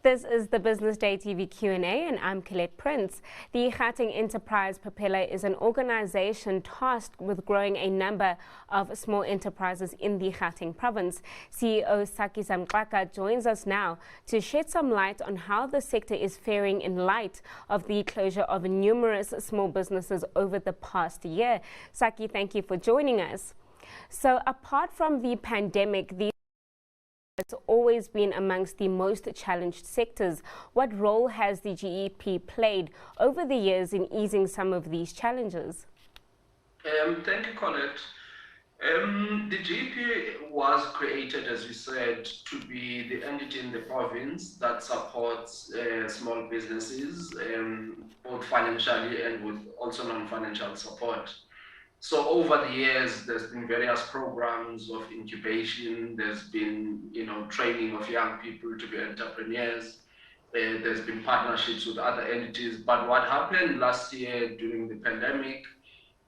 This is the Business Day TV Q&A and I'm Collete Price. The Gauteng Enterprise Propeller is an organization tasked with growing a number of small enterprises in the Gauteng province. CEO Saki Zamxaka joins us now to shed some light on how the sector is faring in light of the closure of numerous small businesses over the past year. Saki, thank you for joining us. So apart from the pandemic, it's always been amongst the most challenged sectors. What role has the GEP played over the years in easing some of these challenges? Thank you, Collete. The GEP was created, as you said, to be the entity in the province that supports small businesses, both financially and with also non-financial support. So over the years, there's been various programs of incubation. There's been, training of young people to be entrepreneurs. There's been partnerships with other entities. But what happened last year during the pandemic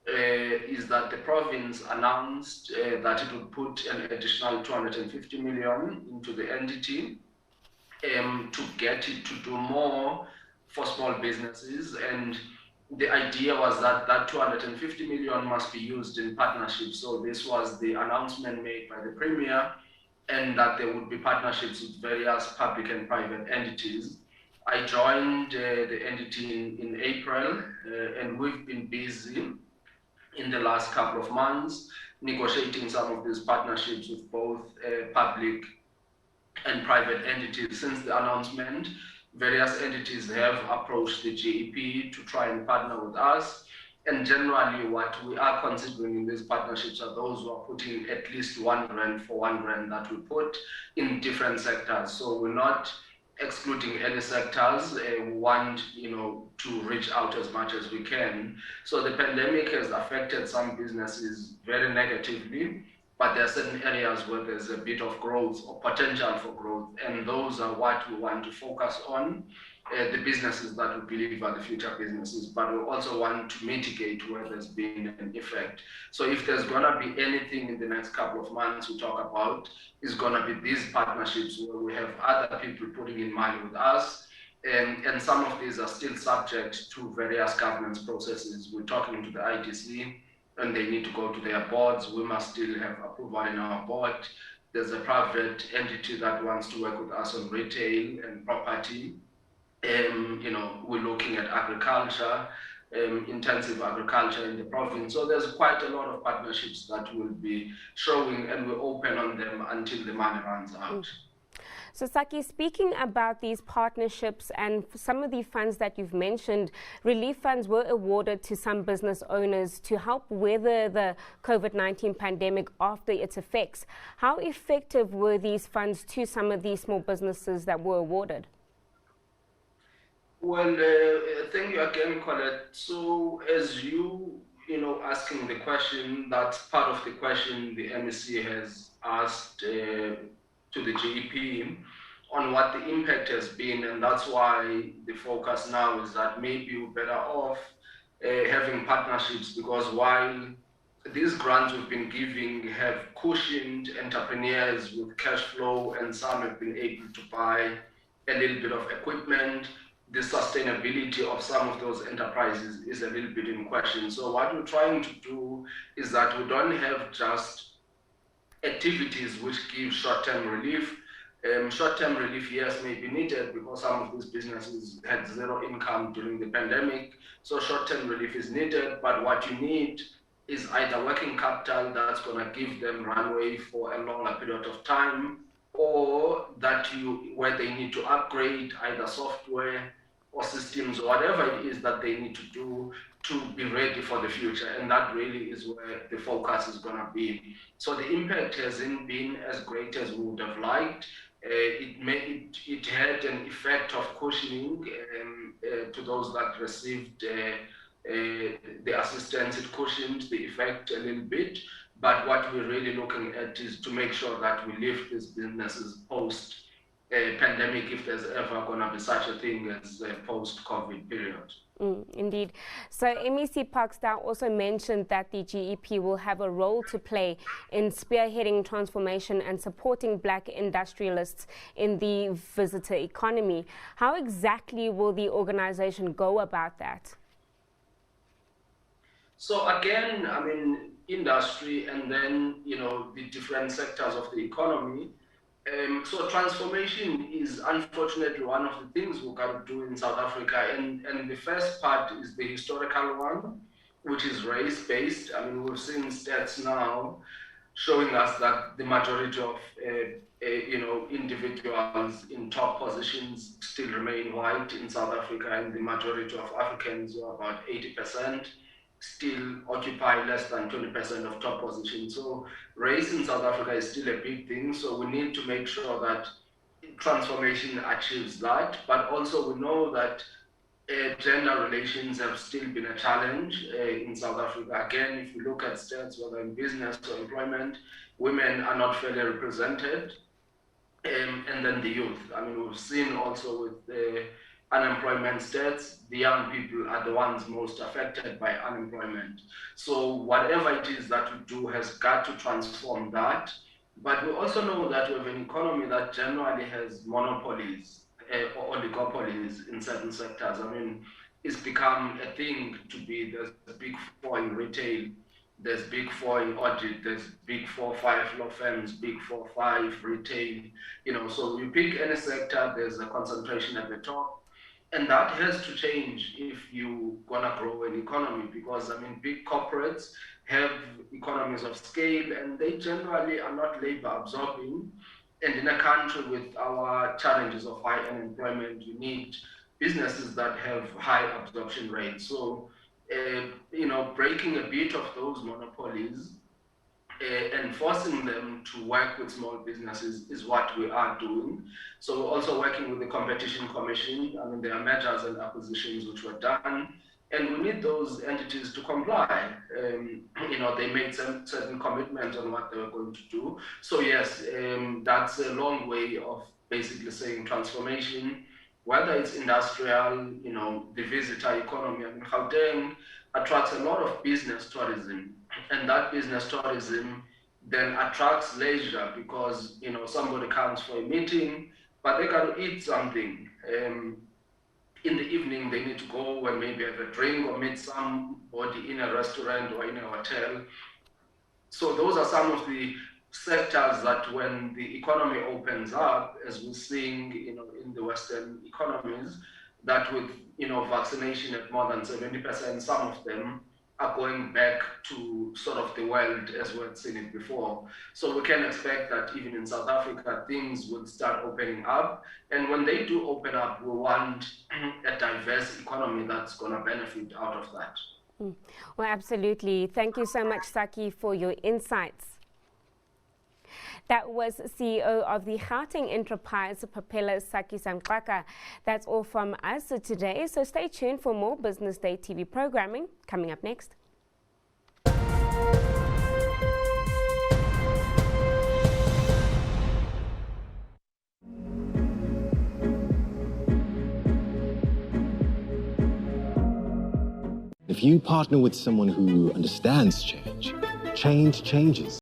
is that the province announced that it would put an additional 250 million into the entity to get it to do more for small businesses. And the idea was that that 250 million must be used in partnerships. So this was the announcement made by the Premier, and that there would be partnerships with various public and private entities. I joined the entity in April, and we've been busy in the last couple of months negotiating some of these partnerships with both public and private entities. Since the announcement, various entities have approached the GEP to try and partner with us. And generally, what we are considering in these partnerships are those who are putting at least 1 rand for 1 rand that we put in different sectors. So we're not excluding any sectors. We want, to reach out as much as we can. So the pandemic has affected some businesses very negatively, but there are certain areas where there's a bit of growth or potential for growth, and those are what we want to focus on, the businesses that we believe are the future businesses, but we also want to mitigate where there's been an effect. So if there's going to be anything in the next couple of months we talk about, is going to be these partnerships where we have other people putting in money with us, and some of these are still subject to various governance processes. We're talking to the ITC, and they need to go to their boards. We must still have approval in our board. There's a private entity that wants to work with us on retail and property. We're looking at agriculture, intensive agriculture in the province. So there's quite a lot of partnerships that will be showing, and we're open on them until the money runs out. So Saki, speaking about these partnerships and some of the funds that you've mentioned, relief funds were awarded to some business owners to help weather the COVID-19 pandemic after its effects. How effective were these funds to some of these small businesses that were awarded? Well, thank you again, Collete. So as you asking the question, that's part of the question the MEC has asked to the GEP on what the impact has been, and that's why the focus now is that maybe we're better off having partnerships, because while these grants we've been giving have cushioned entrepreneurs with cash flow, and some have been able to buy a little bit of equipment, the sustainability of some of those enterprises is a little bit in question. So what we're trying to do is that we don't have just activities which give short-term relief. Short-term relief, yes, may be needed because some of these businesses had zero income during the pandemic. So short-term relief is needed, but what you need is either working capital that's going to give them runway for a longer period of time, or that where they need to upgrade either software or systems or whatever it is that they need to do to be ready for the future. And that really is where the focus is going to be. So the impact hasn't been as great as we would have liked. It had an effect of cushioning to those that received the assistance. It cushioned the effect a little bit. But what we're really looking at is to make sure that we lift these businesses post-pandemic, if there's ever going to be such a thing as a post-COVID period. Indeed. So MEC Parkstar also mentioned that the GEP will have a role to play in spearheading transformation and supporting black industrialists in the visitor economy. How exactly will the organization go about that? So again, I mean, industry and then, the different sectors of the economy. So transformation is unfortunately one of the things we got to do in South Africa. And the first part is the historical one, which is race-based. I mean, we've seen stats now showing us that the majority of individuals in top positions still remain white in South Africa, and the majority of Africans, who are about 80%, still occupy less than 20% of top positions. So race in South Africa is still a big thing. So we need to make sure that transformation achieves that. But also we know that gender relations have still been a challenge in South Africa. Again, if you look at stats, whether in business or employment, women are not fairly represented. And then the youth. I mean, we've seen also with the unemployment stats, the young people are the ones most affected by unemployment. So whatever it is that we do has got to transform that. But we also know that we have an economy that generally has monopolies or oligopolies in certain sectors. I mean, it's become a thing to be the big four in retail, there's big four in audit, there's big 4, 5 law firms, big 4, 5 retail, so you pick any sector, there's a concentration at the top. And that has to change if you're gonna grow an economy, because I mean, big corporates have economies of scale and they generally are not labor absorbing. And in a country with our challenges of high unemployment, you need businesses that have high absorption rates. So breaking a bit of those monopolies and forcing them to work with small businesses is what we are doing. So we're also working with the Competition Commission. I mean, there are mergers and acquisitions which were done, and we need those entities to comply. They made some certain commitments on what they were going to do. So yes, that's a long way of basically saying transformation, whether it's industrial, the visitor economy. I mean, Gauteng attracts a lot of business tourism, and that business tourism then attracts leisure because, somebody comes for a meeting, but they got to eat something. In the evening, they need to go and maybe have a drink or meet somebody in a restaurant or in a hotel. So those are some of the sectors that when the economy opens up, as we're seeing, in the Western economies, that with, vaccination at more than 70%, some of them are going back to sort of the world as we had seen it before. So we can expect that even in South Africa, things will start opening up. And when they do open up, we want a diverse economy that's going to benefit out of that. Well, absolutely. Thank you so much, Saki, for your insights. That was CEO of the Gauteng Enterprise Propeller, Saki Zamxaka. That's all from us today, so stay tuned for more Business Day TV programming coming up next. If you partner with someone who understands change, change changes.